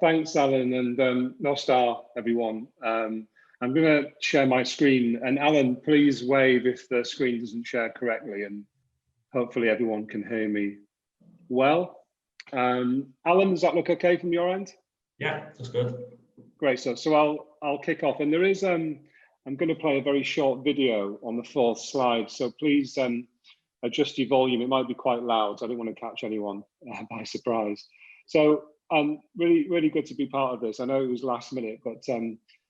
Thanks, Alan, and Nostar, everyone. I'm going to share my screen, and Alan, please wave if the screen doesn't share correctly, and hopefully everyone can hear me well. Alan, does that look okay from your end? Yeah, that's good. Great. So I'll kick off, and there is I'm going to play a very short video on the fourth slide. So please adjust your volume. It might be quite loud. So I don't want to catch anyone by surprise. So really good to be part of this. I know it was last minute, but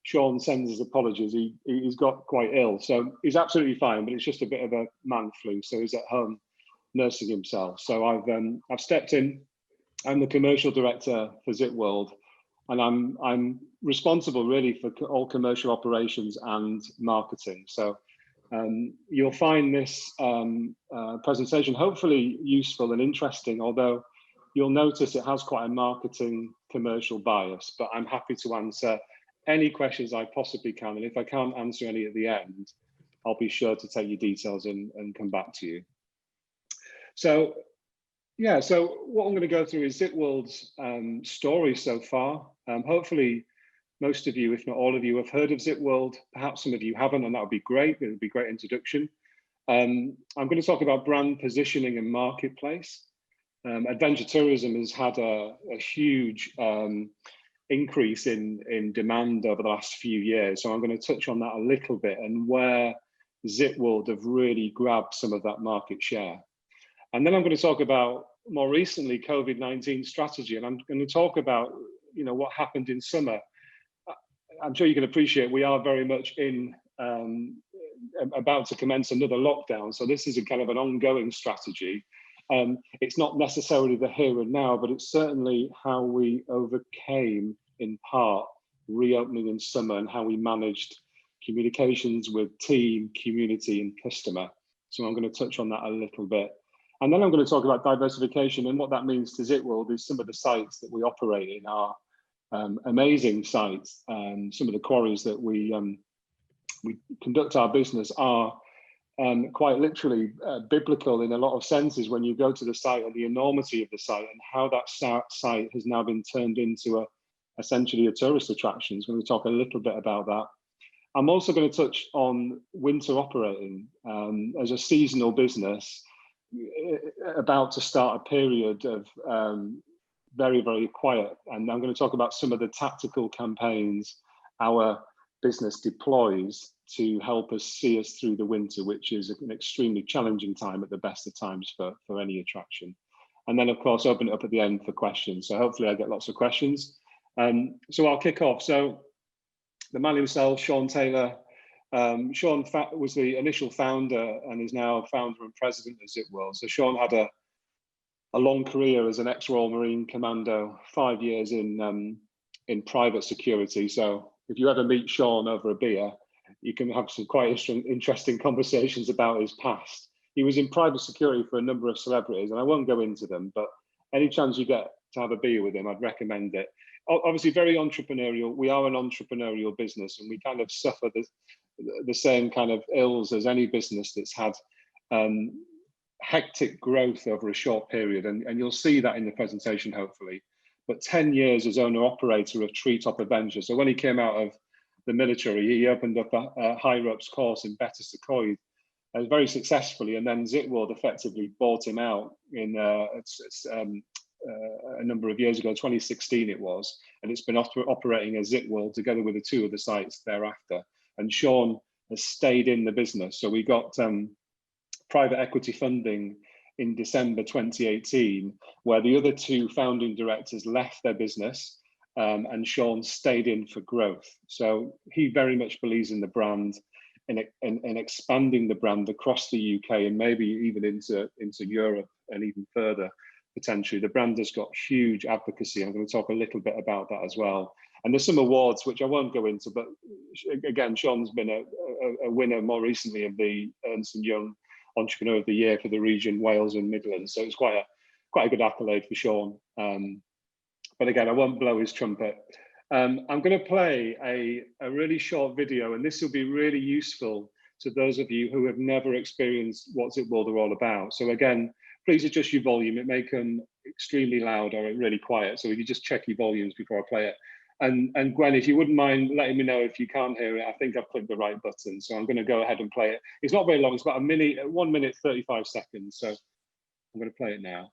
Sean sends his apologies. He's got quite ill, so he's absolutely fine. But it's just a bit of a man flu, so he's at home nursing himself. So I've stepped in. I'm the commercial director for ZitWorld, and I'm responsible really for all commercial operations and marketing. So you'll find this presentation hopefully useful and interesting, although you'll notice it has quite a marketing commercial bias, but I'm happy to answer any questions I possibly can. And if I can't answer any at the end, I'll be sure to take your details and come back to you. So yeah, so what I'm going to go through is ZitWorld's story so far. Hopefully, most of you, if not all of you, have heard of ZitWorld. Perhaps some of you haven't, and that would be great. It would be a great introduction. I'm going to talk about brand positioning and marketplace. Adventure tourism has had a huge increase in demand over the last few years. So I'm going to touch on that a little bit and where ZitWorld have really grabbed some of that market share. And then I'm going to talk about more recently COVID-19 strategy, and I'm going to talk about what happened in summer. I'm sure you can appreciate we are very much in about to commence another lockdown, so this is a kind of an ongoing strategy. It's not necessarily the here and now, but it's certainly how we overcame in part reopening in summer and how we managed communications with team, community, and customer. So I'm going to touch on that a little bit. And then I'm going to talk about diversification, and what that means to ZitWorld is some of the sites that we operate in are amazing sites. Some of the quarries that we conduct our business are quite literally biblical in a lot of senses when you go to the site and the enormity of the site and how that site has now been turned into essentially a tourist attraction. So I'm going to talk a little bit about that. I'm also going to touch on winter operating as a seasonal business, about to start a period of very, very quiet. And I'm going to talk about some of the tactical campaigns our business deploys to help us see us through the winter, which is an extremely challenging time at the best of times for any attraction. And then, of course, open it up at the end for questions. So hopefully I get lots of questions. So I'll kick off. So the man himself, Sean Taylor. Sean was the initial founder and is now founder and president of ZitWorld. So Sean had a long career as an ex-Royal Marine Commando, 5 years in private security. So if you ever meet Sean over a beer, you can have some quite interesting conversations about his past. He was in private security for a number of celebrities, and I won't go into them, but any chance you get to have a beer with him, I'd recommend it. Obviously very entrepreneurial. We are an entrepreneurial business, and we kind of suffer the same kind of ills as any business that's had hectic growth over a short period, and you'll see that in the presentation hopefully. But 10 years as owner operator of Treetop Adventure. So when he came out of the military, he opened up a high ropes course in Betws-y-Coed very successfully, and then ZitWorld effectively bought him out in a number of years ago, 2016 it was, and it's been operating as ZitWorld together with the two other sites thereafter. And Sean has stayed in the business. So we got private equity funding in December 2018, where the other two founding directors left their business and Sean stayed in for growth. So he very much believes in the brand and expanding the brand across the UK and maybe even into Europe and even further potentially. The brand has got huge advocacy. I'm going to talk a little bit about that as well. And there's some awards which I won't go into, but again, Sean's been a winner more recently of the Ernst & Young Entrepreneur of the Year for the region Wales and Midlands. So it's quite a good accolade for Sean. But again, I won't blow his trumpet. I'm going to play a really short video, and this will be really useful to those of you who have never experienced what ZitWorld are all about. So again, please adjust your volume. It may come extremely loud or really quiet. So if you just check your volumes before I play it. And Gwen, if you wouldn't mind letting me know if you can't hear it, I think I've clicked the right button. So I'm going to go ahead and play it. It's not very long. It's about 1 minute, 35 seconds. So I'm going to play it now.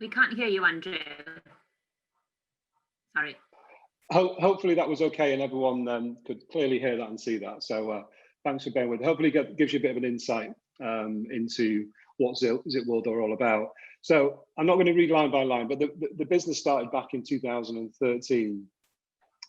We can't hear you, Andrew. Sorry. Hopefully that was okay and everyone could clearly hear that and see that. So thanks for bearing with it. Hopefully it gives you a bit of an insight into what ZitWorld are all about. So I'm not going to read line by line, but the business started back in 2013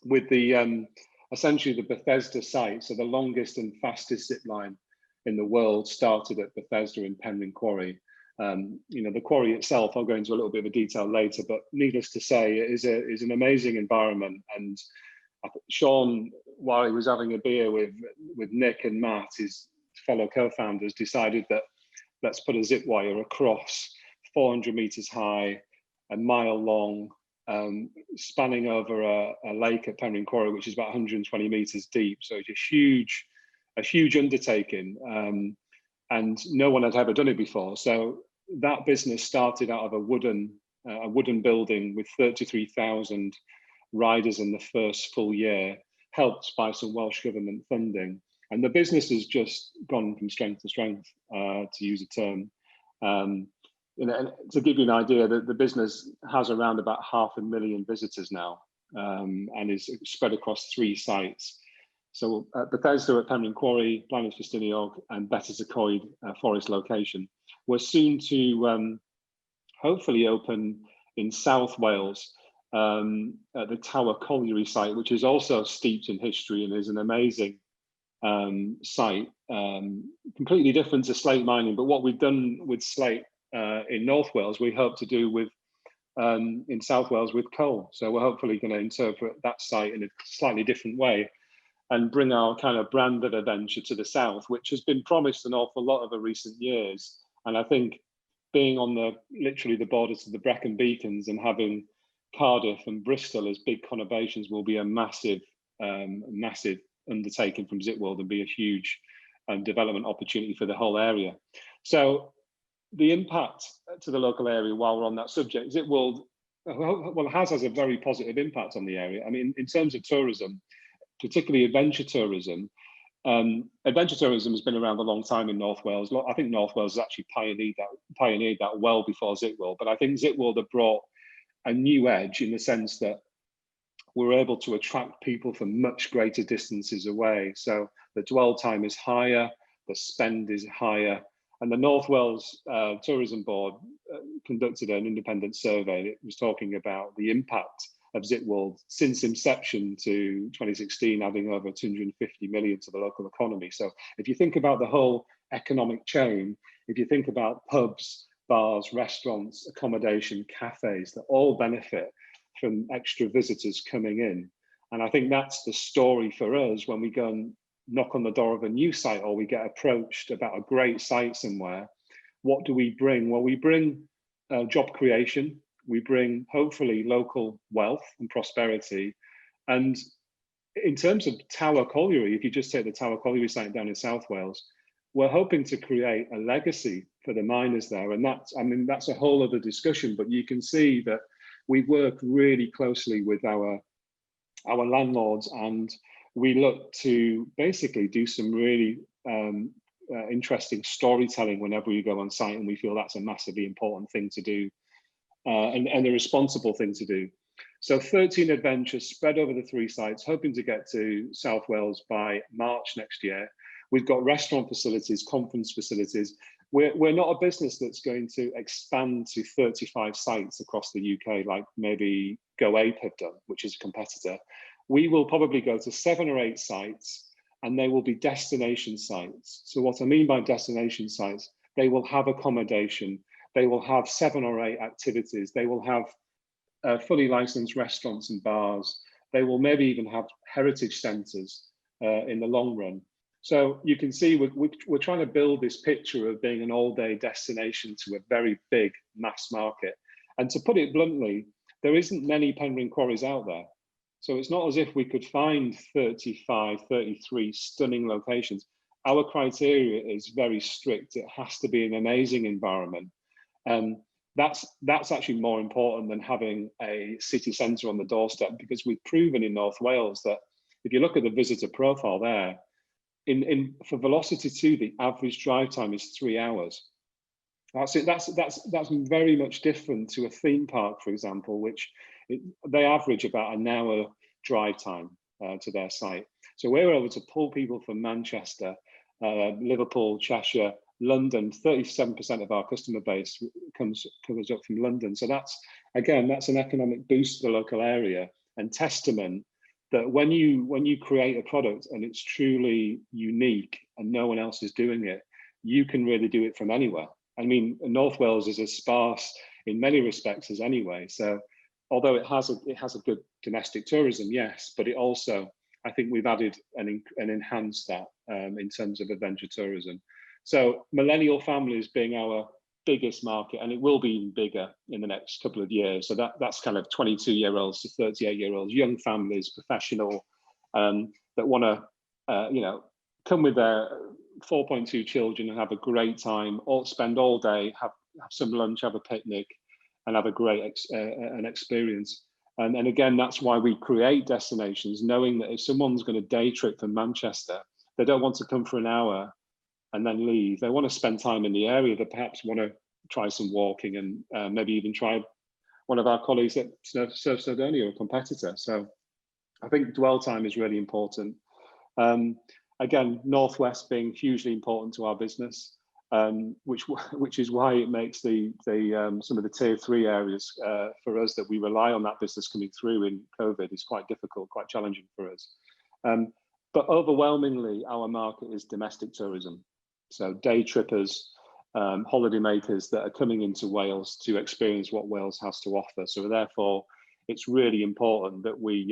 with the essentially the Bethesda site. So the longest and fastest zip line in the world started at Bethesda in Penryn Quarry. You know, the quarry itself, I'll go into a little bit of a detail later, but needless to say, it is an amazing environment. And Sean, while he was having a beer with Nick and Matt, his fellow co-founders, decided that let's put a zip wire across 400 meters high, a mile long, spanning over a lake at Penryn Quarry, which is about 120 meters deep. So it's a huge undertaking. And no one had ever done it before. So that business started out of a wooden building with 33,000 riders in the first full year, helped by some Welsh government funding. And the business has just gone from strength to strength, to use a term. You know, to give you an idea, the business has around about 500,000 visitors now, and is spread across 3 sites. So Bethesda at Penryn Quarry, Blaenau Ffestiniog, and Betws-y-Coed Forest location. We're soon to hopefully open in South Wales at the Tower Colliery site, which is also steeped in history and is an amazing site, completely different to slate mining. But what we've done with slate in North Wales, we hope to do with in South Wales with coal. So we're hopefully going to interpret that site in a slightly different way and bring our kind of brand of adventure to the south, which has been promised an awful lot over recent years. And I think being on literally the borders of the Brecon Beacons and having Cardiff and Bristol as big conurbations will be a massive, massive undertaking from ZitWorld and be a huge development opportunity for the whole area. So the impact to the local area, while we're on that subject, ZitWorld, well, has a very positive impact on the area. I mean, in terms of tourism, particularly adventure tourism. Adventure tourism has been around a long time in North Wales. I think North Wales has actually pioneered that well before ZitWorld, but I think ZitWorld have brought a new edge in the sense that we're able to attract people from much greater distances away. So the dwell time is higher, the spend is higher. And the North Wales Tourism Board conducted an independent survey that was talking about the impact of Zitworld since inception to 2016, adding over 250 million to the local economy. So if you think about the whole economic chain, if you think about pubs, bars, restaurants, accommodation, cafes, that all benefit from extra visitors coming in. And I think that's the story for us when we go and knock on the door of a new site, or we get approached about a great site somewhere. What do we bring? Well, we bring job creation, we bring hopefully local wealth and prosperity. And in terms of Tower Colliery, if you just take the Tower Colliery site down in South Wales, we're hoping to create a legacy for the miners there. And that's, I mean, that's a whole other discussion, but you can see that we work really closely with our landlords, and we look to basically do some really interesting storytelling whenever we go on site, and we feel that's a massively important thing to do and a responsible thing to do. So 13 adventures spread over the 3 sites, hoping to get to South Wales by March next year. We've got restaurant facilities, conference facilities. We're not a business that's going to expand to 35 sites across the UK like maybe GoApe have done, which is a competitor. We will probably go to 7 or 8 sites, and they will be destination sites. So what I mean by destination sites, they will have accommodation, they will have 7 or 8 activities, they will have fully licensed restaurants and bars, they will maybe even have heritage centres in the long run. So you can see we're trying to build this picture of being an all-day destination to a very big mass market. And to put it bluntly, there isn't many Penrhyn quarries out there. So it's not as if we could find 35, 33 stunning locations. Our criteria is very strict. It has to be an amazing environment. That's actually more important than having a city centre on the doorstep, because we've proven in North Wales that if you look at the visitor profile there, for Velocity 2, the average drive time is 3 hours. That's it. That's very much different to a theme park, for example, which they average about an hour drive time to their site. So we're able to pull people from Manchester, Liverpool, Cheshire, London. 37% of our customer base comes up from London. So that's, again, that's an economic boost to the local area, and testament that when you create a product and it's truly unique and no one else is doing it, you can really do it from anywhere. I mean, North Wales is as sparse in many respects as anyway. So although it has a good domestic tourism, yes, but it also, I think we've added and enhanced that in terms of adventure tourism. So millennial families being our biggest market, and it will be even bigger in the next couple of years. So that's kind of 22-year-olds to 38-year-olds, young families, professional, that want to, come with their 4.2 children and have a great time, or spend all day, have some lunch, have a picnic, and have a great an experience. And again, that's why we create destinations, knowing that if someone's going to day trip from Manchester, they don't want to come for an hour and then leave. They want to spend time in the area. They perhaps want to try some walking, and maybe even try one of our colleagues at Surf Snowdonia, a competitor. So I think dwell time is really important. Again, Northwest being hugely important to our business, which is why it makes the some of the tier 3 areas for us that we rely on that business coming through in COVID is quite difficult, quite challenging for us. But overwhelmingly, our market is domestic tourism. So day trippers, holiday makers that are coming into Wales to experience what Wales has to offer. So therefore, it's really important that we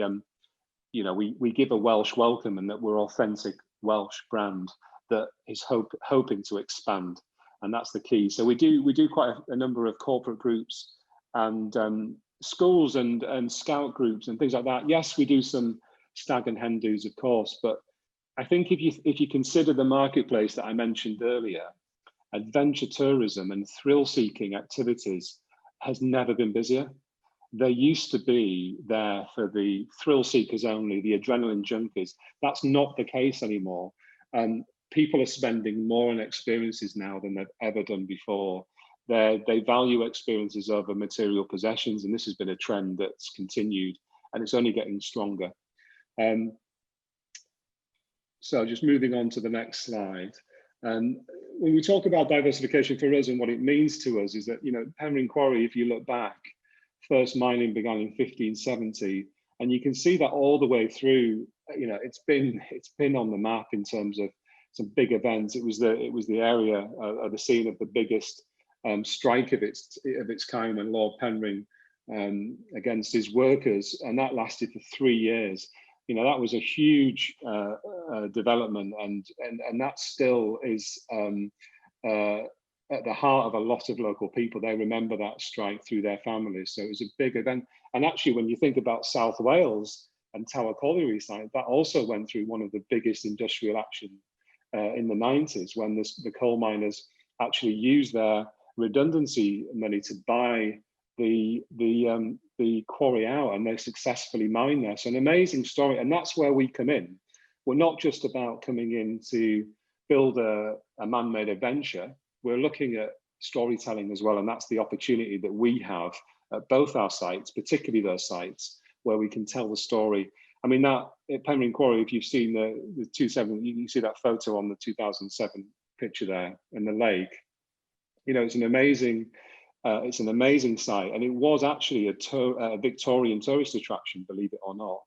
give a Welsh welcome, and that we're authentic Welsh brand that is hoping to expand, and that's the key. So we do quite a number of corporate groups and schools and scout groups and things like that. Yes, we do some stag and hen do's, of course, but I think if you consider the marketplace that I mentioned earlier, adventure tourism and thrill-seeking activities has never been busier. There used to be there for the thrill seekers only, the adrenaline junkies. That's not the case anymore. People are spending more on experiences now than they've ever done before. They value experiences over material possessions, and this has been a trend that's continued, and it's only getting stronger. So just moving on to the next slide. When we talk about diversification for us and what it means to us is that, you know, Penrhyn Quarry, if you look back, first mining began in 1570, and you can see that all the way through, you know, it's been on the map in terms of some big events. It was the area the scene of the biggest strike of its kind when Lord Penrhyn against his workers, and that lasted for 3 years. You know, that was a huge development, and that still is at the heart of a lot of local people. They remember that strike through their families. So it was a big event. And actually, when you think about South Wales and Tower Colliery site, that also went through one of the biggest industrial action in the 90s, when the coal miners actually used their redundancy money to buy the quarry out, and they successfully mined there. So an amazing story, and that's where we come in. We're not just about coming in to build a man-made adventure. We're looking at storytelling as well, and that's the opportunity that we have at both our sites, particularly those sites where we can tell the story. I mean, that at Penrhyn Quarry, if you've seen the 2007, you can see that photo on the 2007 picture there in the lake. You know, it's an amazing site, and it was actually a Victorian tourist attraction, believe it or not,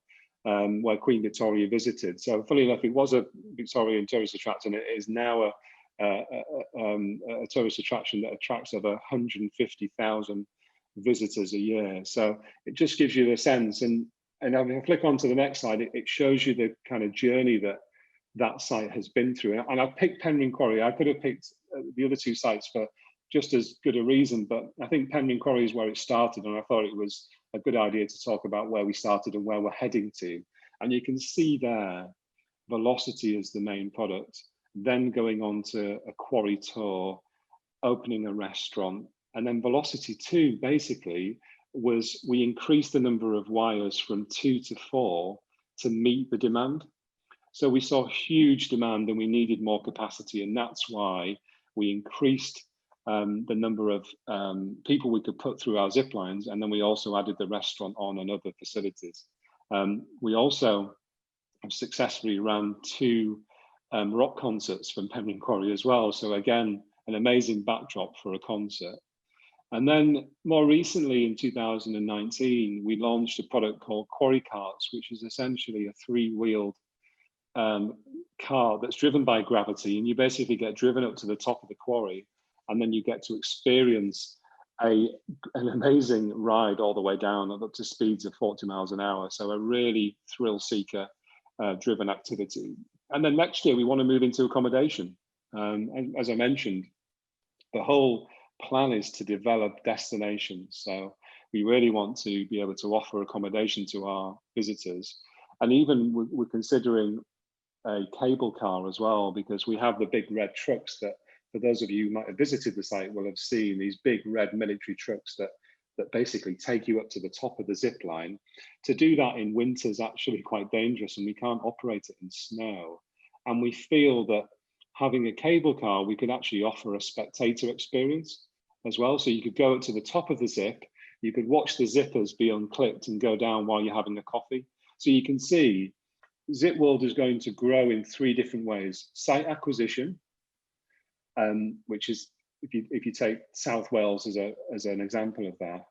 where Queen Victoria visited. So, funny enough, it was a Victorian tourist attraction. It is now a tourist attraction that attracts over 150,000 visitors a year. So it just gives you the sense. And if I click on to the next slide, it shows you the kind of journey that site has been through. And I picked Penrhyn Quarry. I could have picked the other two sites for just as good a reason, but I think Penrhyn Quarry is where it started, and I thought it was a good idea to talk about where we started and where we're heading to. And you can see there, velocity is the main product, then going on to a quarry tour, opening a restaurant, and then velocity 2 basically was we increased the number of wires from 2 to 4 to meet the demand. So we saw huge demand and we needed more capacity, and that's why we increased the number of people we could put through our zip lines, and then we also added the restaurant on and other facilities. We also have successfully run 2 rock concerts from Penrhyn Quarry as well. So again, an amazing backdrop for a concert. And then more recently in 2019, we launched a product called Quarry Carts, which is essentially a 3-wheeled car that's driven by gravity, and you basically get driven up to the top of the quarry, and then you get to experience an amazing ride all the way down up to speeds of 40 miles an hour. So a really thrill seeker driven activity. And then next year we want to move into accommodation. And as I mentioned, the whole plan is to develop destinations. So we really want to be able to offer accommodation to our visitors. And even we're considering a cable car as well, because we have the big red trucks that, for those of you who might have visited the site, will have seen these big red military trucks that basically take you up to the top of the zip line. To do that in winter is actually quite dangerous, and we can't operate it in snow. And we feel that having a cable car, we could actually offer a spectator experience as well. So you could go up to the top of the zip, you could watch the zippers be unclipped and go down while you're having a coffee. So you can see Zip World is going to grow in 3 different ways. Site acquisition, which is, if you take South Wales as an example of that,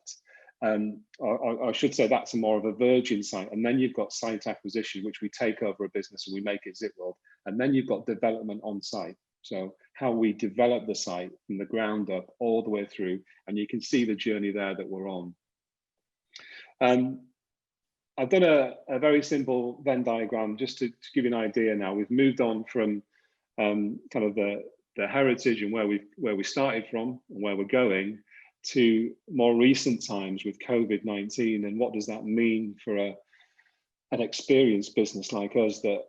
or I should say that's more of a virgin site. And then you've got site acquisition, which we take over a business and we make it Zip World. And then you've got development on site. So how we develop the site from the ground up all the way through, and you can see the journey there that we're on. I've done a very simple Venn diagram just to give you an idea now. We've moved on from kind of the heritage and where we started from and where we're going to more recent times with COVID-19, and what does that mean for an experienced business like us that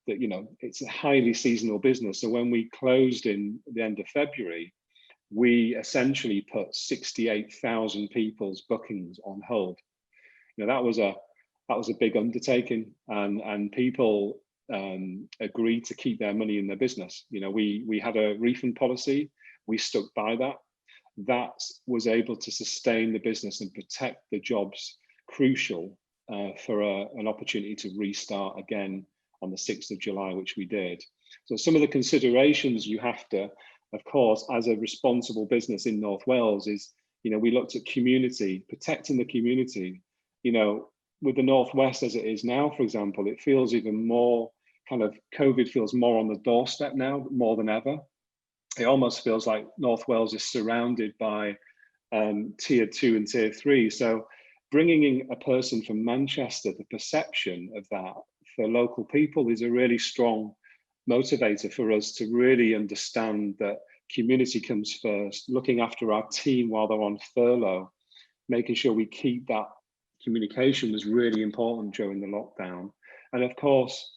you know, it's a highly seasonal business. So when we closed in the end of February, we essentially put 68,000 people's bookings on hold. You know, that was a big undertaking, and people agreed to keep their money in their business. You know, we had a refund policy, we stuck by that. that was able to sustain the business and protect the jobs crucial for an opportunity to restart again on the 6th of July, which we did. So some of the considerations you have to, of course, as a responsible business in North Wales is, we looked at community, protecting the community. With the Northwest as it is now, for example, it feels even more COVID feels more on the doorstep now, more than ever. It almost feels like North Wales is surrounded by tier 2 and tier 3. So bringing in a person from Manchester, the perception of that for local people is a really strong motivator for us to really understand that community comes first, looking after our team while they're on furlough, making sure we keep that communication was really important during the lockdown. And of course,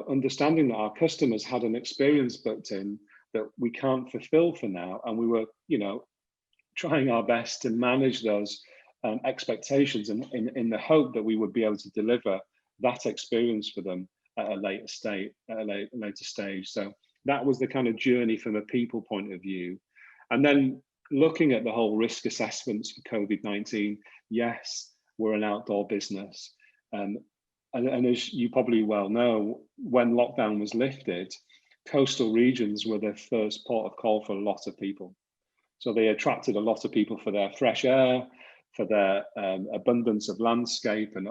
understanding that our customers had an experience booked in that we can't fulfill for now. And we were, trying our best to manage those expectations and in the hope that we would be able to deliver that experience for them at a later stage. So that was the kind of journey from a people point of view. And then looking at the whole risk assessments for COVID-19, yes, we're an outdoor business. And as you probably well know, when lockdown was lifted, coastal regions were the first port of call for a lot of people. So they attracted a lot of people for their fresh air, for their abundance of landscape and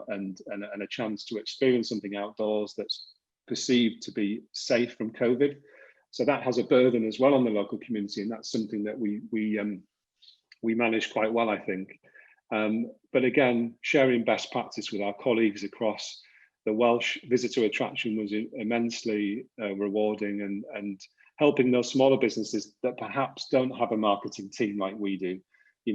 a chance to experience something outdoors that's perceived to be safe from COVID. So that has a burden as well on the local community, and that's something that we manage quite well, I think. But again, sharing best practice with our colleagues across the Welsh visitor attraction was immensely rewarding, and helping those smaller businesses that perhaps don't have a marketing team like we do,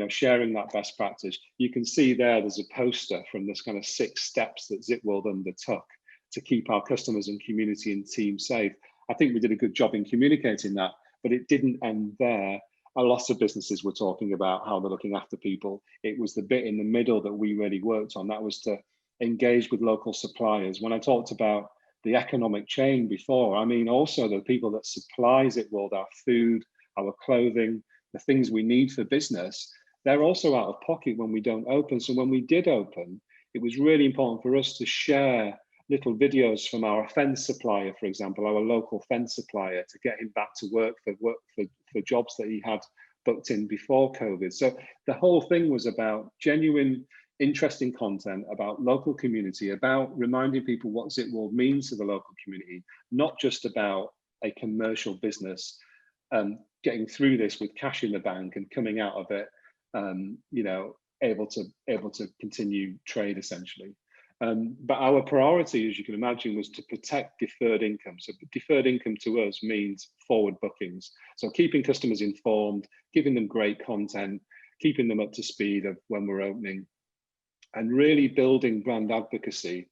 sharing that best practice. You can see there's a poster from this kind of 6 steps that Zipworld undertook to keep our customers and community and team safe. I think we did a good job in communicating that, but it didn't end there. A lot of businesses were talking about how they're looking after people. It was the bit in the middle that we really worked on. That was to engage with local suppliers. When I talked about the economic chain before, I mean also the people that supply Zipworld, our food, our clothing, the things we need for business, they're also out of pocket when we don't open. So when we did open, it was really important for us to share little videos from our fence supplier, for example, our local fence supplier, to get him back to work for jobs that he had booked in before COVID. So the whole thing was about genuine, interesting content about local community, about reminding people what Zipworld means to the local community, not just about a commercial business getting through this with cash in the bank and coming out of it, able to continue trade essentially. But our priority, as you can imagine, was to protect deferred income. So deferred income to us means forward bookings. So keeping customers informed, giving them great content, keeping them up to speed of when we're opening, and really building brand advocacy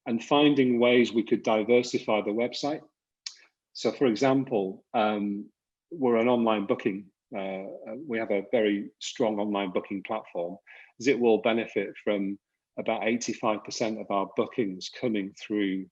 and finding ways we could diversify the website. So for example, we're an online booking. We have a very strong online booking platform. Zipworld benefit from about 85% of our bookings coming through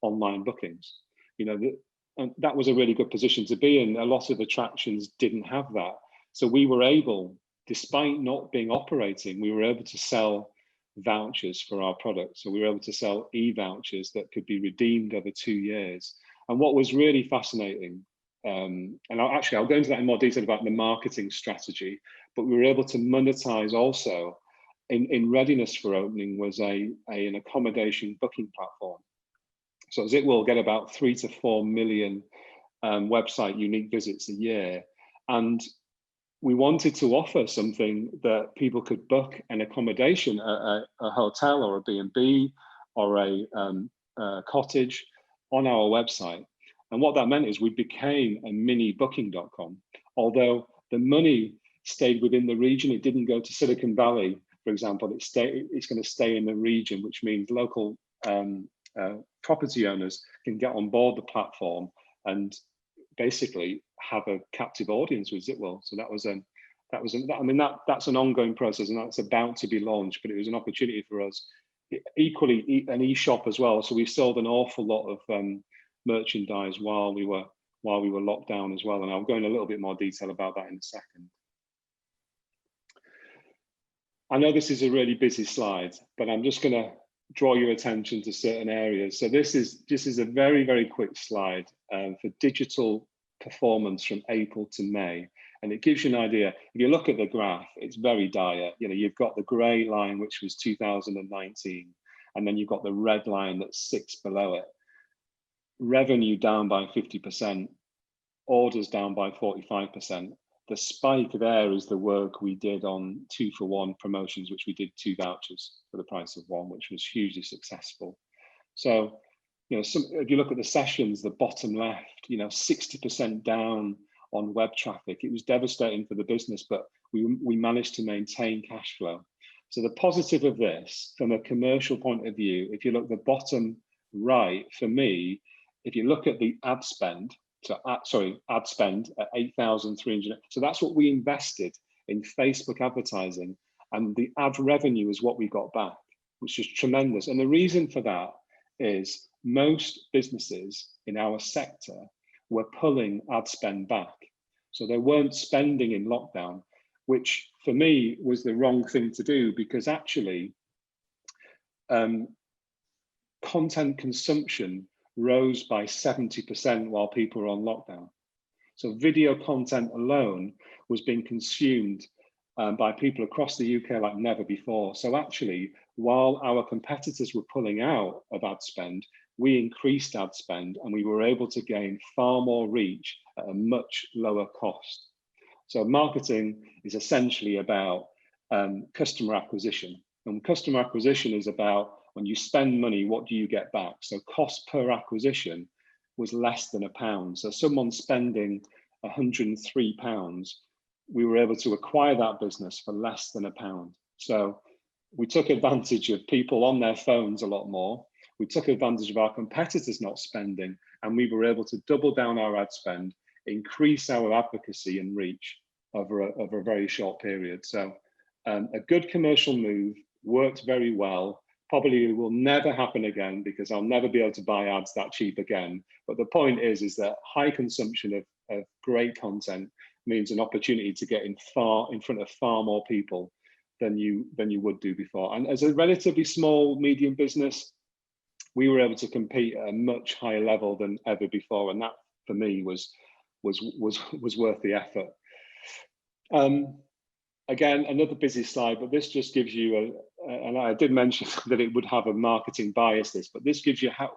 online bookings. And that was a really good position to be in. A lot of attractions didn't have that. So we were able, despite not being operating, we were able to sell vouchers for our products. So we were able to sell e-vouchers that could be redeemed over 2 years. And what was really fascinating, and I'll go into that in more detail about the marketing strategy, but we were able to monetize also in readiness for opening was an accommodation booking platform. So Zipworld get about 3 to 4 million website unique visits a year. And we wanted to offer something that people could book an accommodation, a hotel or a B&B or a cottage on our website. And what that meant is we became a mini booking.com. Although the money stayed within the region, it didn't go to Silicon Valley, for example. It's going to stay in the region, which means local property owners can get on board the platform and basically have a captive audience with Zipworld. So that's an ongoing process, and that's about to be launched, but it was an opportunity for us. Equally, an e-shop as well. So we sold an awful lot of merchandise while we were locked down as well. And I'll go in a little bit more detail about that in a second. I know this is a really busy slide, but I'm just going to draw your attention to certain areas. So this is a very, very quick slide for digital performance from April to May. And it gives you an idea. If you look at the graph, it's very dire. You know, you've got the gray line, which was 2019, and then you've got the red line that's 6 below it. Revenue down by 50%, orders down by 45%. The spike there is the work we did on 2-for-1 promotions, which we did 2 vouchers for the price of 1, which was hugely successful. So, you know, if you look at the sessions, the bottom left, you know, 60% down on web traffic. It was devastating for the business, but we managed to maintain cash flow. So the positive of this, from a commercial point of view, if you look at the bottom right, for me, if you look at the ad spend, ad spend at 8,300. So that's what we invested in Facebook advertising, and the ad revenue is what we got back, which is tremendous. And the reason for that is most businesses in our sector were pulling ad spend back. So they weren't spending in lockdown, which for me was the wrong thing to do, because actually content consumption rose by 70% while people were on lockdown. So video content alone was being consumed by people across the UK like never before. So actually, while our competitors were pulling out of ad spend, we increased ad spend, and we were able to gain far more reach at a much lower cost. So marketing is essentially about customer acquisition. And customer acquisition is about, when you spend money, what do you get back? So cost per acquisition was less than £1. So someone spending £103, we were able to acquire that business for less than £1. So we took advantage of people on their phones a lot more. We took advantage of our competitors not spending, and we were able to double down our ad spend, increase our advocacy and reach over a very short period. So a good commercial move, worked very well. Probably will never happen again, because I'll never be able to buy ads that cheap again. But the point is that high consumption of great content means an opportunity to get in front of far more people than you would do before. And as a relatively small, medium business, we were able to compete at a much higher level than ever before, and that for me was worth the effort. Again, another busy slide, but this just gives you and I did mention that it would have a marketing bias, but this gives you how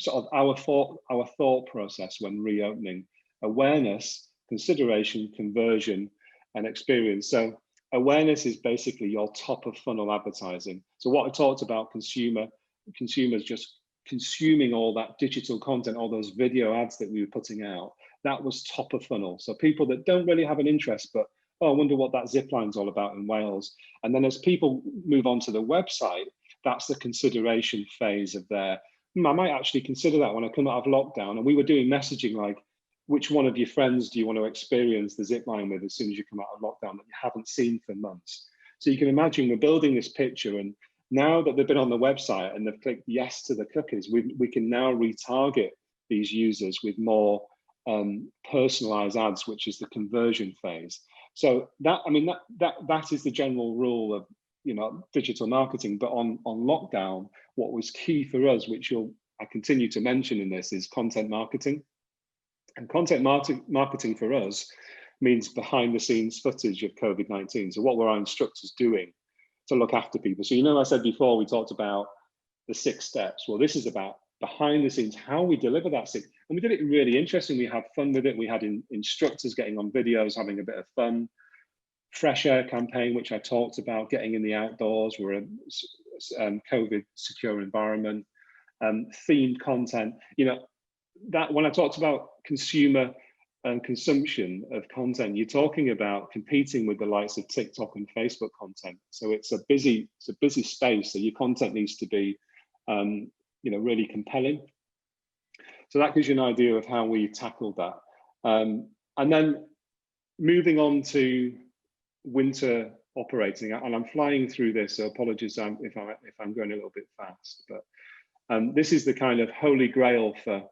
sort of our thought process when reopening: awareness, consideration, conversion, and experience. So awareness is basically your top of funnel advertising. So what I talked about, consumers just consuming all that digital content, all those video ads that we were putting out, that was top of funnel. So people that don't really have an interest, but oh, I wonder what that zip line's all about in Wales. And then as people move on to the website, that's the consideration phase of I might actually consider that when I come out of lockdown. And we were doing messaging like, which one of your friends do you want to experience the zip line with as soon as you come out of lockdown that you haven't seen for months? So you can imagine we're building this picture, and now that they've been on the website and they've clicked yes to the cookies, we can now retarget these users with more personalized ads, which is the conversion phase. So that is the general rule of digital marketing. But on lockdown, what was key for us, which I continue to mention in this, is content marketing. And content marketing for us means behind the scenes footage of COVID-19. So what were our instructors doing to look after people? So I said before we talked about the 6 steps. Well, this is about behind the scenes, how we deliver that 6. And we did it really interesting. We had fun with it. We had instructors getting on videos, having a bit of fun. Fresh air campaign, which I talked about, getting in the outdoors. We're a COVID secure environment. Themed content. That when I talked about consumer and consumption of content, you're talking about competing with the likes of TikTok and Facebook content. So it's a busy space. So your content needs to be really compelling. So that gives you an idea of how we tackled that. And then moving on to winter operating, and I'm flying through this, so apologies if I'm going a little bit fast, but this is the kind of holy grail for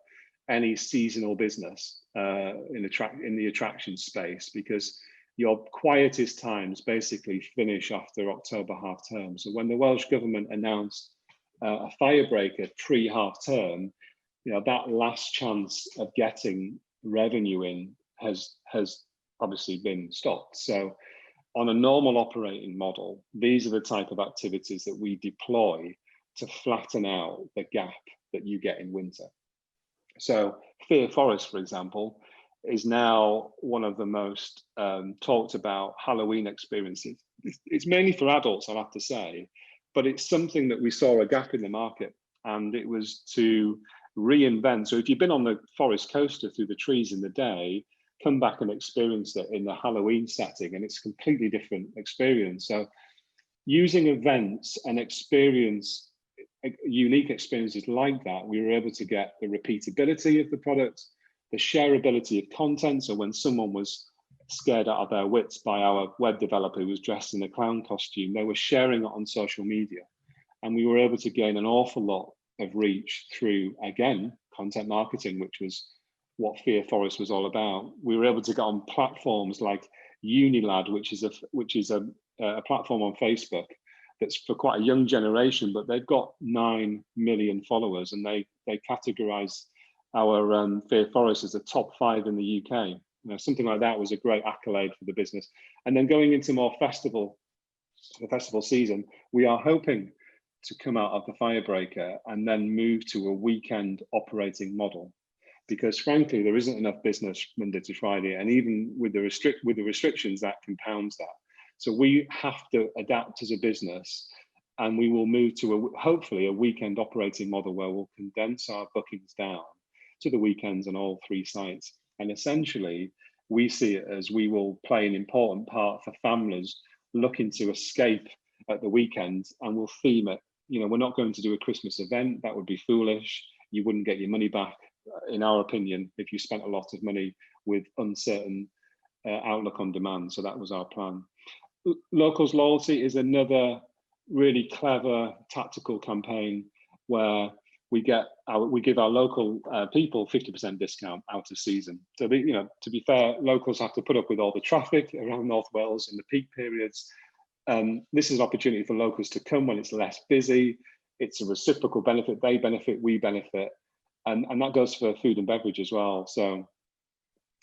any seasonal business in the attraction space, because your quietest times basically finish after October half term. So when the Welsh Government announced a firebreaker pre-half term, you know, that last chance of getting revenue in has obviously been stopped. So on a normal operating model, these are the type of activities that we deploy to flatten out the gap that you get in winter. So Fear Forest, for example, is now one of the most talked about Halloween experiences. It's mainly for adults, I'll have to say, but it's something that we saw a gap in the market, and it was to reinvent. So if you've been on the forest coaster through the trees in the day, come back and experience it in the Halloween setting, and it's a completely different experience. So using events and experience, unique experiences like that, we were able to get the repeatability of the product, the shareability of content. So when someone was scared out of their wits by our web developer who was dressed in a clown costume, they were sharing it on social media. And we were able to gain an awful lot of reach through, again, content marketing, which was what Fear Forest was all about. We were able to get on platforms like Unilad, which is a platform on Facebook that's for quite a young generation, but they've got 9 million followers, and they categorize our Fear Forest as a top 5 in the UK. You know, something like that was a great accolade for the business. And then going into more the festival season, we are hoping to come out of the firebreaker and then move to a weekend operating model, because frankly, there isn't enough business Monday to Friday, and even with the restrictions, that compounds that. So we have to adapt as a business, and we will move to hopefully a weekend operating model where we'll condense our bookings down to the weekends on all 3 sites. And essentially, we see it as we will play an important part for families looking to escape at the weekend, and we'll theme it. You know, we're not going to do a Christmas event. That would be foolish. You wouldn't get your money back, in our opinion, if you spent a lot of money with uncertain outlook on demand. So that was our plan. Locals Loyalty is another really clever tactical campaign where we give our local people 50% discount out of season. So, you know, to be fair, locals have to put up with all the traffic around North Wales in the peak periods. This is an opportunity for locals to come when it's less busy. It's a reciprocal benefit. They benefit, we benefit. And that goes for food and beverage as well. So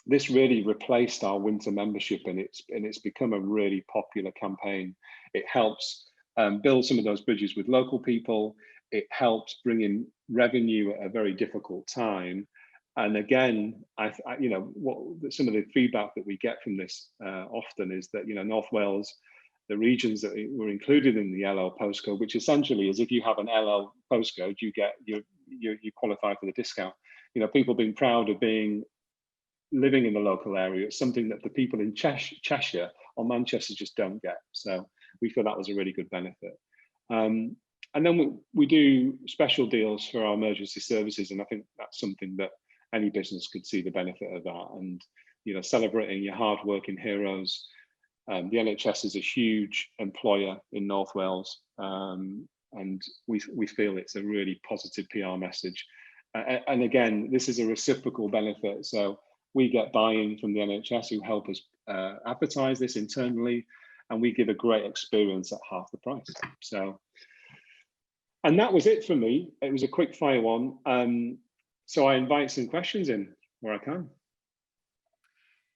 this really replaced our winter membership, and it's become a really popular campaign. It helps build some of those bridges with local people. It helps bring in revenue at a very difficult time. And again, you know, some of the feedback that we get from this often is that, you know, North Wales, the regions that were included in the LL postcode, which essentially is if you have an LL postcode, you qualify for the discount. You know, people being proud of living in the local area. It's something that the people in Cheshire or Manchester just don't get. So we feel that was a really good benefit. And then we do special deals for our emergency services, and I think that's something that any business could see the benefit of that. And, you know, celebrating your hard-working heroes. The NHS is a huge employer in North Wales, and we feel it's a really positive PR message. And again, this is a reciprocal benefit. So we get buy-in from the NHS, who help us advertise this internally, and we give a great experience at half the price. So, and that was it for me. It was a quick fire one. So I invite some questions in where I can.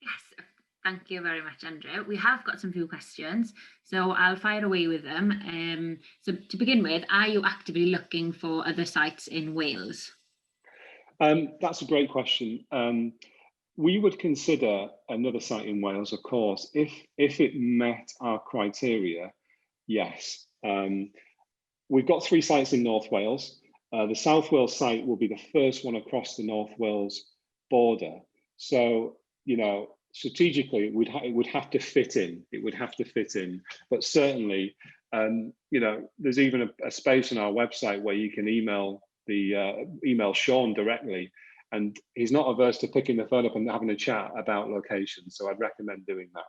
Yes, thank you very much, Andrew. We have got some few questions, so I'll fire away with them. So to begin with, are you actively looking for other sites in Wales? That's a great question. We would consider another site in Wales, of course, if it met our criteria. Yes. We've got 3 sites in North Wales. The South Wales site will be the first one across the North Wales border. So, you know, strategically, it would have to fit in. It would have to fit in. But certainly, you know, there's even a space on our website where you can email Sean directly, and he's not averse to picking the phone up and having a chat about locations. So I'd recommend doing that.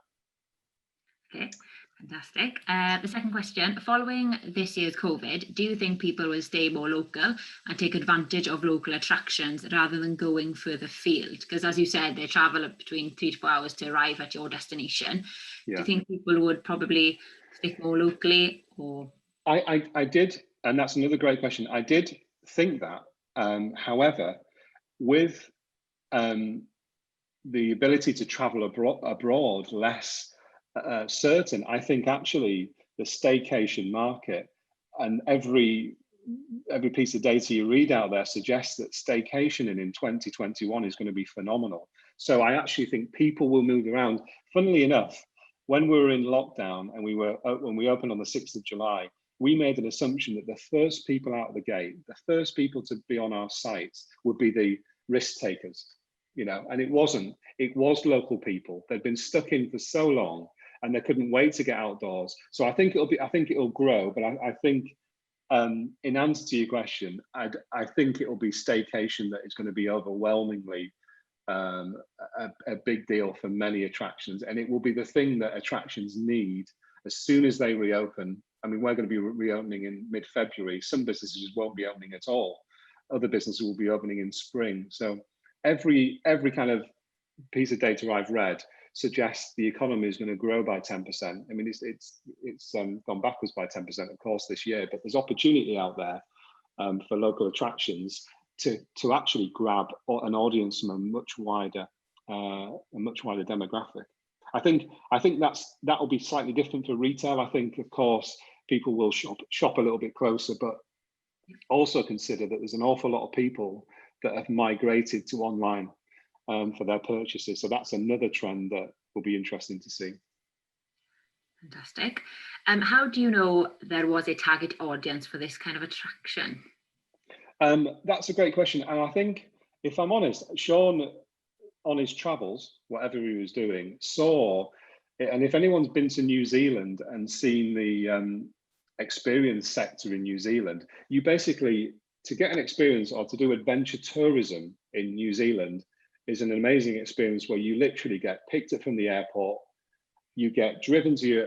Okay, Fantastic. The second question, following this year's COVID, do you think people will stay more local and take advantage of local attractions rather than going further field? Because as you said, they travel between 3 to 4 hours to arrive at your destination. Yeah. Do you think people would probably stick more locally, or? I did, and that's another great question. I did think that. However, with the ability to travel abroad less certain, I think actually the staycation market, and every piece of data you read out there suggests that staycationing in 2021 is going to be phenomenal. So I actually think people will move around. Funnily enough, when we were in lockdown and when we opened on the 6th of July, we made an assumption that the first people out of the gate, the first people to be on our sites would be the risk takers, you know, and it wasn't. It was local people. They'd been stuck in for so long and they couldn't wait to get outdoors. So I think it'll grow, but I think in answer to your question, I think it'll be staycation that is going to be overwhelmingly a big deal for many attractions, and it will be the thing that attractions need as soon as they reopen. I mean, we're going to be reopening in mid-February. Some businesses won't be opening at all. Other businesses will be opening in spring. So every kind of piece of data I've read suggests the economy is going to grow by 10%. I mean, it's gone backwards by 10%, of course, this year, but there's opportunity out there for local attractions to actually grab an audience from a much wider demographic. I think that'll be slightly different for retail. I think, of course, people will shop a little bit closer, but also consider that there's an awful lot of people that have migrated to online for their purchases. So that's another trend that will be interesting to see. Fantastic. How do you know there was a target audience for this kind of attraction? That's a great question. And I think, if I'm honest, Sean, on his travels, whatever he was doing, saw it. And if anyone's been to New Zealand and seen the experience sector in New Zealand, you basically, to get an experience or to do adventure tourism in New Zealand is an amazing experience where you literally get picked up from the airport, you get driven to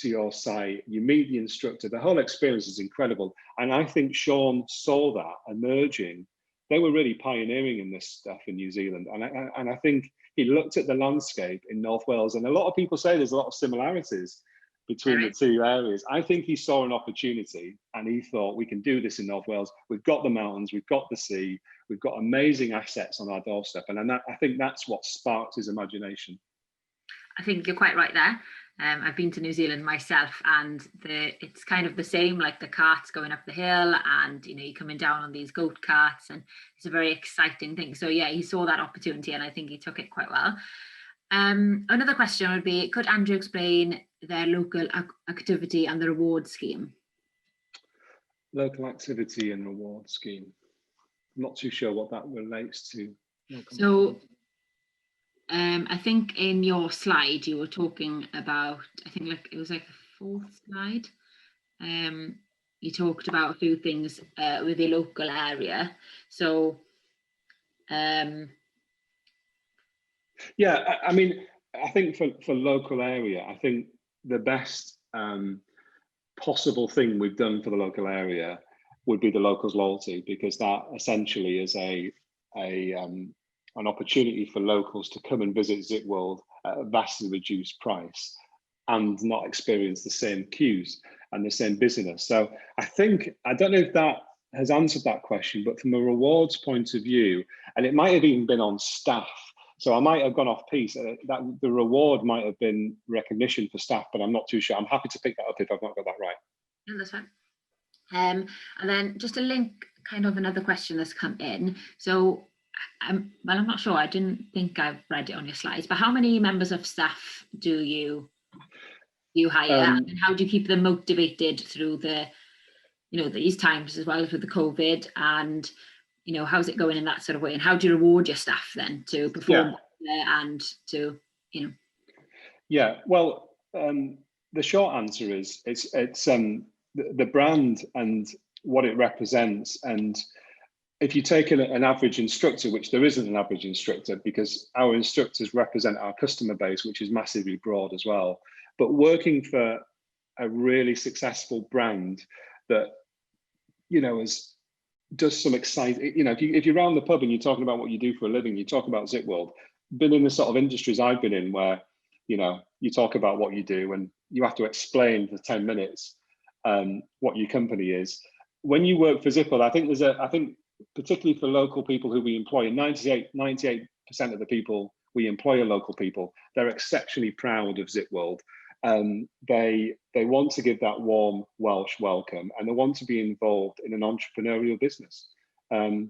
your site, you meet the instructor. The whole experience is incredible. And I think Sean saw that emerging. They were really pioneering in this stuff in New Zealand. And I think he looked at the landscape in North Wales, and a lot of people say there's a lot of similarities between the two areas. I think he saw an opportunity and he thought, we can do this in North Wales. We've got the mountains, we've got the sea, we've got amazing assets on our doorstep. And I think that's what sparked his imagination. I think you're quite right there. I've been to New Zealand myself, and it's kind of the same, like the carts going up the hill, and you're coming down on these goat carts, and it's a very exciting thing. So yeah, he saw that opportunity, and I think he took it quite well. Another question would be, could Andrew explain their local activity and the reward scheme? Local activity and reward scheme. I'm not too sure what that relates to. So I think in your slide you were talking about, I think it was like the fourth slide. You talked about a few things with the local area. So yeah, I mean, I think for local area, I think the best possible thing we've done for the local area would be the locals loyalty, because that essentially is an opportunity for locals to come and visit ZipWorld at a vastly reduced price and not experience the same queues and the same busyness. So I don't know if that has answered that question, but from a rewards point of view, and it might have even been on staff, so I might have gone off piece, that the reward might have been recognition for staff, but I'm not too sure. I'm happy to pick that up if I've not got that right. No, that's fine. And then just to link kind of another question that's come in. So well, I'm not sure. I didn't think I've read it on your slides, but how many members of staff do you hire, and how do you keep them motivated through these times, as well as with the COVID, and how's it going in that sort of way, and how do you reward your staff then to perform and to Yeah, well, the short answer is it's the brand and what it represents. And if you take an average instructor, which there isn't an average instructor, because our instructors represent our customer base, which is massively broad as well, but working for a really successful brand that, you know, does some exciting, you know, if you're around the pub and you're talking about what you do for a living, you talk about ZipWorld. Been in the sort of industries I've been in where, you know, you talk about what you do and you have to explain for 10 minutes what your company is. When you work for ZipWorld, I think particularly for local people who we employ, 98% of the people we employ are local people. They're exceptionally proud of ZipWorld. They want to give that warm Welsh welcome, and they want to be involved in an entrepreneurial business. And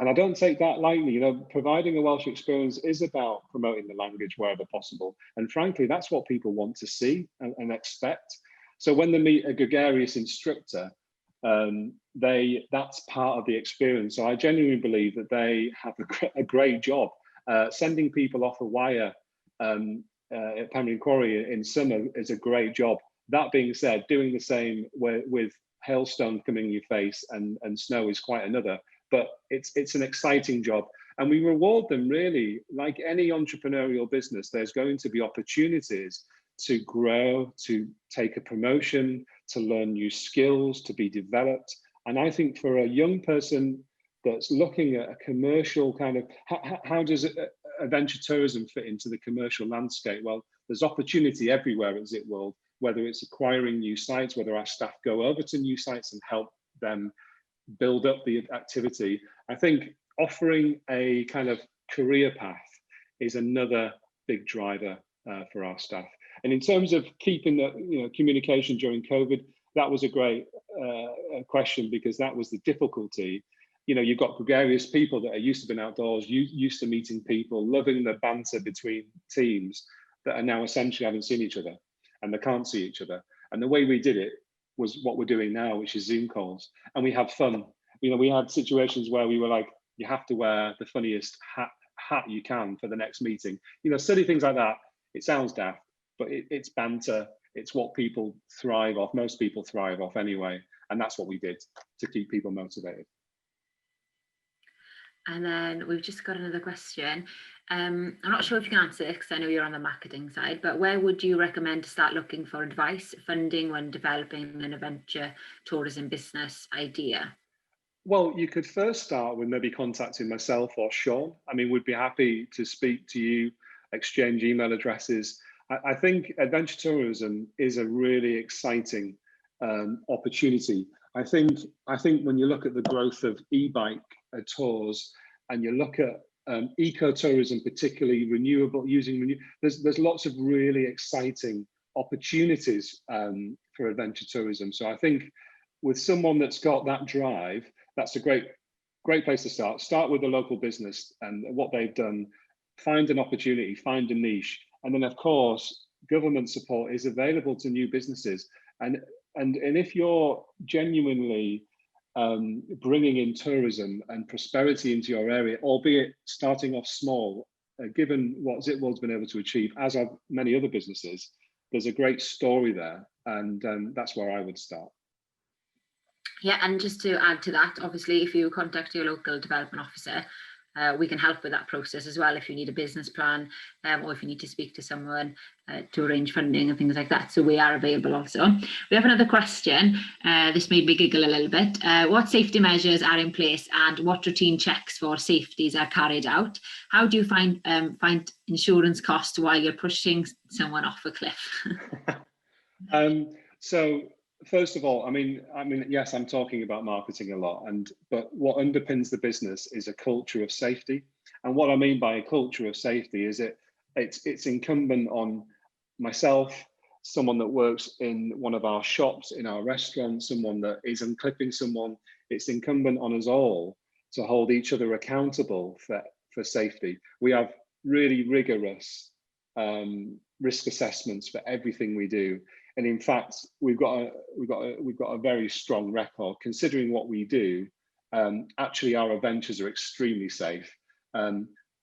I don't take that lightly. You know, providing a Welsh experience is about promoting the language wherever possible. And frankly, that's what people want to see and expect. So when they meet a gregarious instructor, that's part of the experience. So I genuinely believe that they have a great job. Sending people off a wire at Penrhyn Quarry in summer is a great job. That being said, doing the same with hailstone coming in your face and snow is quite another. But it's an exciting job, and we reward them really. Like any entrepreneurial business, there's going to be opportunities to grow, to take a promotion, to learn new skills, to be developed. And I think for a young person that's looking at a commercial kind of, how does adventure tourism fit into the commercial landscape? Well, there's opportunity everywhere at ZipWorld, whether it's acquiring new sites, whether our staff go over to new sites and help them build up the activity. I think offering a kind of career path is another big driver for our staff. And in terms of keeping the communication during COVID, that was a great question, because that was the difficulty. You know, you've got gregarious people that are used to being outdoors, used to meeting people, loving the banter between teams, that are now essentially haven't seen each other and they can't see each other. And the way we did it was what we're doing now, which is Zoom calls, and we had fun. You know, we had situations where we were like, you have to wear the funniest hat you can for the next meeting. You know, silly things like that. It sounds daft, but it's banter. It's what people thrive off. Most people thrive off anyway. And that's what we did to keep people motivated. And then we've just got another question. I'm not sure if you can answer this because I know you're on the marketing side, but where would you recommend to start looking for advice, funding when developing an adventure tourism business idea? Well, you could first start with maybe contacting myself or Sean. I mean, we'd be happy to speak to you, exchange email addresses. I think adventure tourism is a really exciting opportunity. I think when you look at the growth of e-bike tours, and you look at ecotourism, particularly there's lots of really exciting opportunities for adventure tourism. So I think with someone that's got that drive, that's a great place to start. Start with the local business and what they've done, find an opportunity, find a niche. And then of course, government support is available to new businesses. And if you're genuinely bringing in tourism and prosperity into your area, albeit starting off small, given what ZipWorld's been able to achieve, as have many other businesses, there's a great story there. And that's where I would start. Yeah, and just to add to that, obviously, if you contact your local development officer, we can help with that process as well if you need a business plan, or if you need to speak to someone to arrange funding and things like that. So we are available also. We have another question. This made me giggle a little bit. What safety measures are in place and what routine checks for safeties are carried out? How do you find insurance costs while you're pushing someone off a cliff? So first of all, I mean, yes, I'm talking about marketing a lot, but what underpins the business is a culture of safety. And what I mean by a culture of safety is it's incumbent on myself, someone that works in one of our shops, in our restaurant, someone that is unclipping someone. It's incumbent on us all to hold each other accountable for safety. We have really rigorous risk assessments for everything we do. And in fact, we've got a very strong record considering what we do. Actually, our adventures are extremely safe.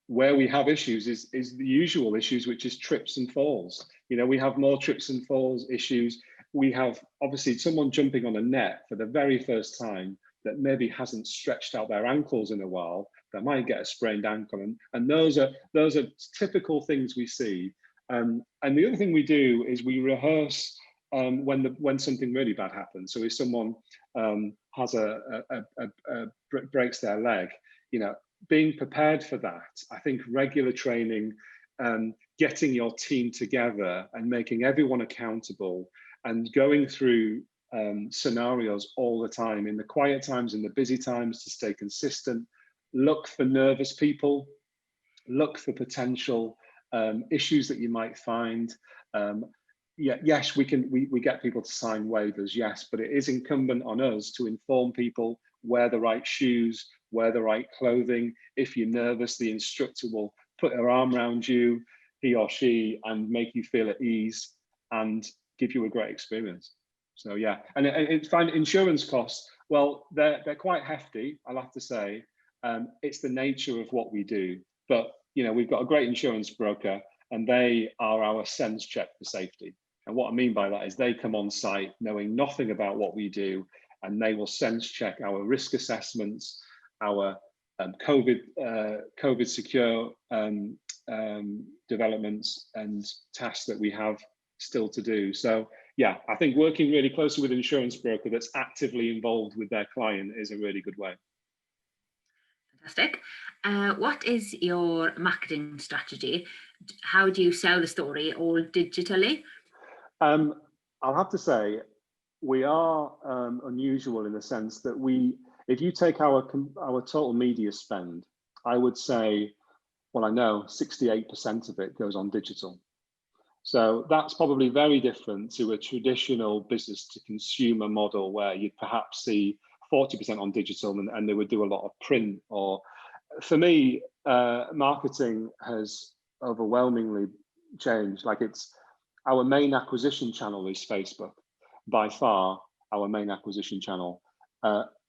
Where we have issues is the usual issues, which is trips and falls. You know, we have more trips and falls issues. We have obviously someone jumping on a net for the very first time that maybe hasn't stretched out their ankles in a while. That might get a sprained ankle, and those are typical things we see. And the other thing we do is we rehearse when something really bad happens. So if someone has breaks their leg, you know, being prepared for that. I think regular training, getting your team together and making everyone accountable, and going through scenarios all the time, in the quiet times, in the busy times, to stay consistent. Look for nervous people, look for potential issues that you might find. Yeah, yes, we get people to sign waivers, yes, but it is incumbent on us to inform people, wear the right shoes, wear the right clothing. If you're nervous, the instructor will put her arm around you, he or she, and make you feel at ease and give you a great experience. So yeah, and it's fine. Insurance costs, well, they're quite hefty, I'll have to say. It's the nature of what we do, but you know, we've got a great insurance broker, and they are our sense check for safety. And what I mean by that is they come on site knowing nothing about what we do, and they will sense check our risk assessments, our COVID secure developments and tasks that we have still to do. So yeah, I think working really closely with an insurance broker that's actively involved with their client is a really good way. Fantastic. What is your marketing strategy? How do you sell the story, all digitally? I'll have to say we are unusual in the sense that if you take our total media spend, I would say, well, I know 68% of it goes on digital. So that's probably very different to a traditional business to consumer model where you'd perhaps see 40% on digital and they would do a lot of print. Or for me, marketing has overwhelmingly changed. Like, it's our main acquisition channel is Facebook, by far our main acquisition channel.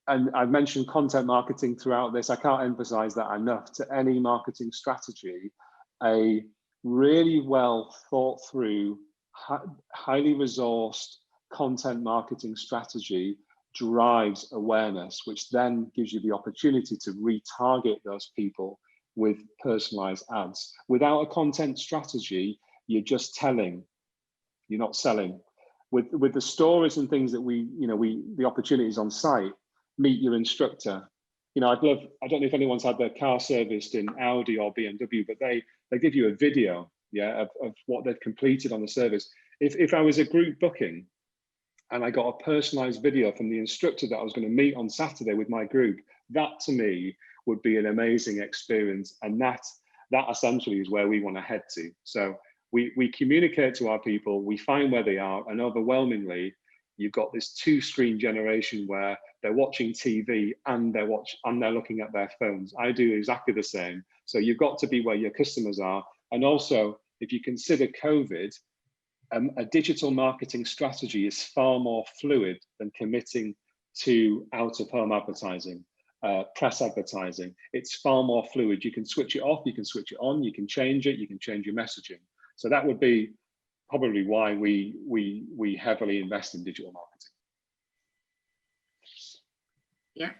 And I've mentioned content marketing throughout this. I can't emphasize that enough. To any marketing strategy, a really well thought through, highly resourced content marketing strategy drives awareness, which then gives you the opportunity to retarget those people with personalized ads. Without a content strategy, you're just telling, you're not selling. With the stories and things that the opportunities on site, meet your instructor. You know, I don't know if anyone's had their car serviced in Audi or BMW, but they give you a video, yeah, of what they've completed on the service. If I was a group booking and I got a personalized video from the instructor that I was going to meet on Saturday with my group, that to me would be an amazing experience. And that essentially is where we want to head to. So we communicate to our people, we find where they are, and overwhelmingly, you've got this two-screen generation where they're watching TV and they're looking at their phones. I do exactly the same. So you've got to be where your customers are. And also, if you consider COVID, a digital marketing strategy is far more fluid than committing to out-of-home advertising, press advertising. It's far more fluid. You can switch it off, you can switch it on, you can change it, you can change your messaging. So that would be probably why we heavily invest in digital marketing. Yeah,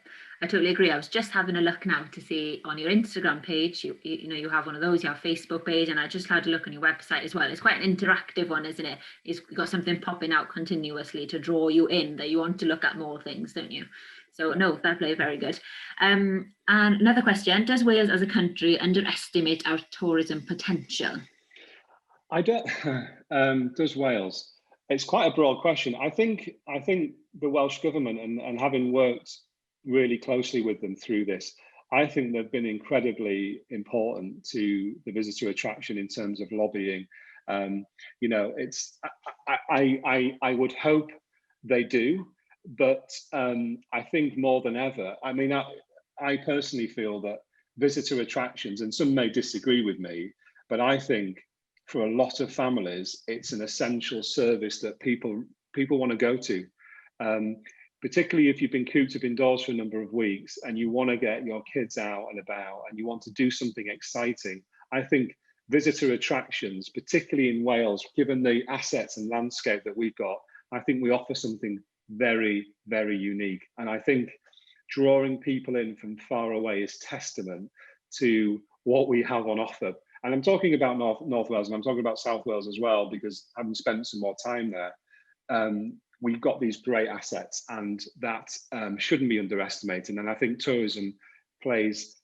I totally agree. I was just having a look now to see on your Instagram page, you have one of those, you have Facebook page, and I just had a look on your website as well. It's quite an interactive one, isn't it? It's got something popping out continuously to draw you in that you want to look at more things, don't you? So no, fair play, very good. And another question, does Wales as a country underestimate our tourism potential? I don't, does Wales? It's quite a broad question. I think the Welsh government, and having worked really closely with them through this, I think they've been incredibly important to the visitor attraction in terms of lobbying. You know, I would hope they do, but I think more than ever, I mean, I personally feel that visitor attractions, and some may disagree with me, but I think for a lot of families, it's an essential service that people want to go to. Particularly if you've been cooped up indoors for a number of weeks and you want to get your kids out and about and you want to do something exciting. I think visitor attractions, particularly in Wales, given the assets and landscape that we've got, I think we offer something very, very unique. And I think drawing people in from far away is testament to what we have on offer. And I'm talking about North Wales, and I'm talking about South Wales as well, because having spent some more time there, we've got these great assets, and that shouldn't be underestimated. And I think tourism plays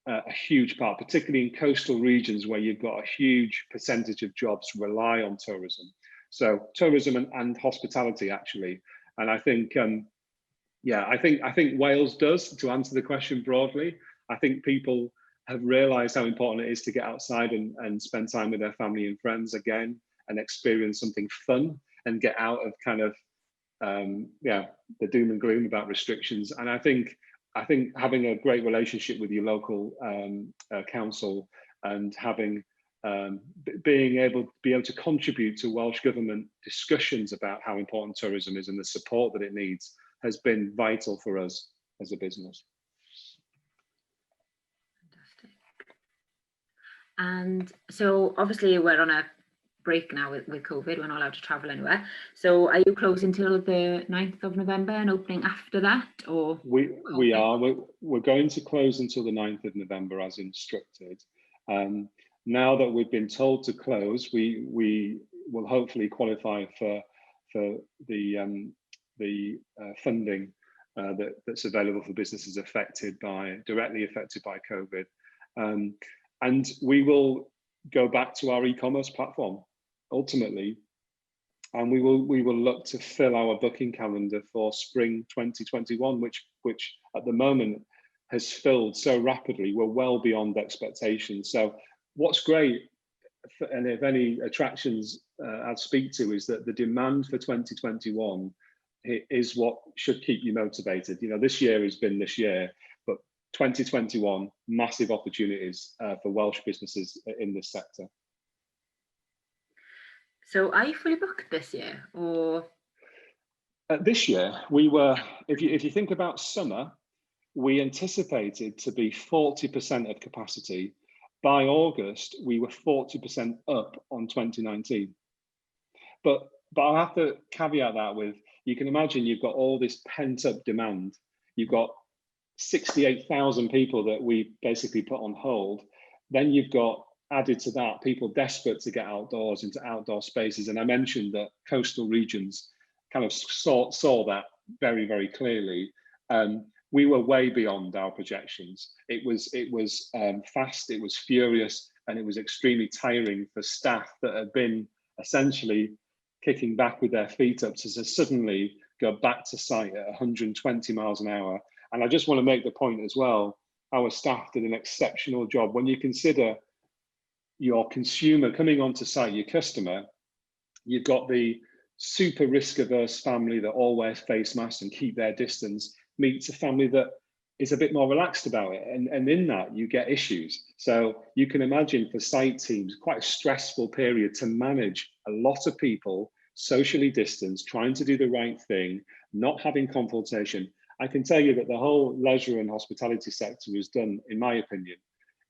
a huge part, particularly in coastal regions where you've got a huge percentage of jobs rely on tourism. So tourism and hospitality, actually. And I think, I think Wales does, to answer the question broadly. I think people have realised how important it is to get outside and spend time with their family and friends again, and experience something fun and get out of kind of the doom and gloom about restrictions. And I think having a great relationship with your local council, and having being able to contribute to Welsh Government discussions about how important tourism is and the support that it needs has been vital for us as a business. Fantastic. And so obviously we're on a break now with COVID, we're not allowed to travel anywhere. So are you closing till the 9th of November and opening after that, or? We are. We're going to close until the 9th of November as instructed. Now that we've been told to close, we will hopefully qualify for the funding that's available for businesses directly affected by COVID. And we will go back to our e-commerce platform ultimately, and we will look to fill our booking calendar for spring 2021, which at the moment has filled so rapidly. We're well beyond expectations. So what's great, and if any attractions I'd speak to, is that the demand for 2021 is what should keep you motivated. You know, this year has been this year, but 2021, massive opportunities for Welsh businesses in this sector. So are you fully booked this year, or? This year, we were, if you think about summer, we anticipated to be 40% of capacity. By August, we were 40% up on 2019. But I'll have to caveat that with, you can imagine you've got all this pent up demand. You've got 68,000 people that we basically put on hold. Then you've got, added to that, people desperate to get outdoors into outdoor spaces. And I mentioned that coastal regions kind of saw that very, very clearly. We were way beyond our projections. It was fast, it was furious, and it was extremely tiring for staff that had been essentially kicking back with their feet up to suddenly go back to site at 120 miles an hour. And I just want to make the point as well, our staff did an exceptional job. When you consider your consumer coming onto site, your customer, you've got the super risk averse family that all wear face masks and keep their distance, meets a family that is a bit more relaxed about it. And in that you get issues. So you can imagine for site teams, quite a stressful period to manage a lot of people socially distanced, trying to do the right thing, not having confrontation. I can tell you that the whole leisure and hospitality sector has done, in my opinion,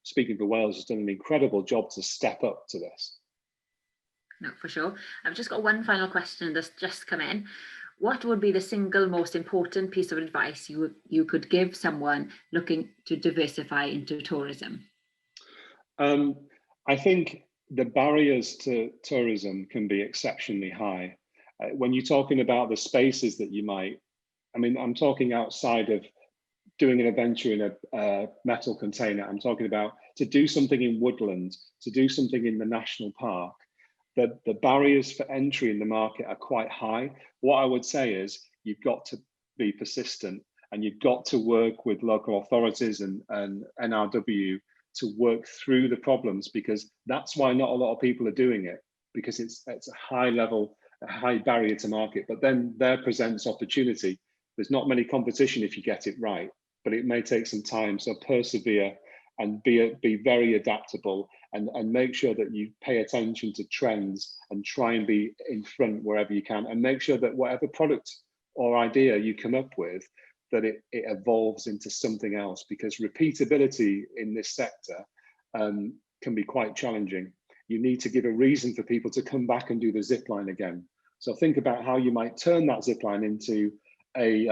speaking for Wales, has done an incredible job to step up to this. No, for sure. I've just got one final question that's just come in. What would be the single most important piece of advice you could give someone looking to diversify into tourism? I think the barriers to tourism can be exceptionally high. When you're talking about the spaces that you might, I'm talking outside of doing an adventure in a metal container. I'm talking about to do something in woodland, to do something in the national park. The barriers for entry in the market are quite high. What I would say is you've got to be persistent, and you've got to work with local authorities and NRW to work through the problems, because that's why not a lot of people are doing it, because it's a high level, a high barrier to market. But then there presents opportunity. There's not many competition if you get it right, but it may take some time. So persevere and be very adaptable, and make sure that you pay attention to trends and try and be in front wherever you can, and make sure that whatever product or idea you come up with, that it evolves into something else, because repeatability in this sector can be quite challenging. You need to give a reason for people to come back and do the zip line again. So think about how you might turn that zip line into a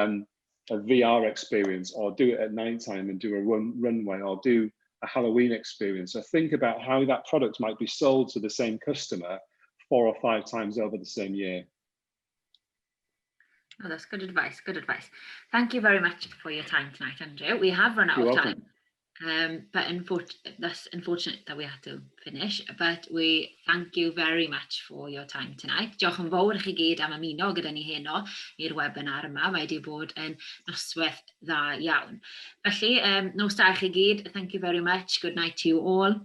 VR experience, or do it at nighttime and do a runway, or do a Halloween experience. So think about how that product might be sold to the same customer 4 or 5 times over the same year. Oh, that's good advice. Good advice. Thank you very much for your time tonight, Andrew. We have run out You're of welcome. time, but that's unfortunate that we had to finish. But we thank you very much for your time tonight. Diolch yn fawr i chi gyd am ymuno gyda ni heno i'r webinar yma. Mae wedi bod yn noswaith dda iawn. Felly, nos da i chi gyd. Thank you very much. Good night to you all.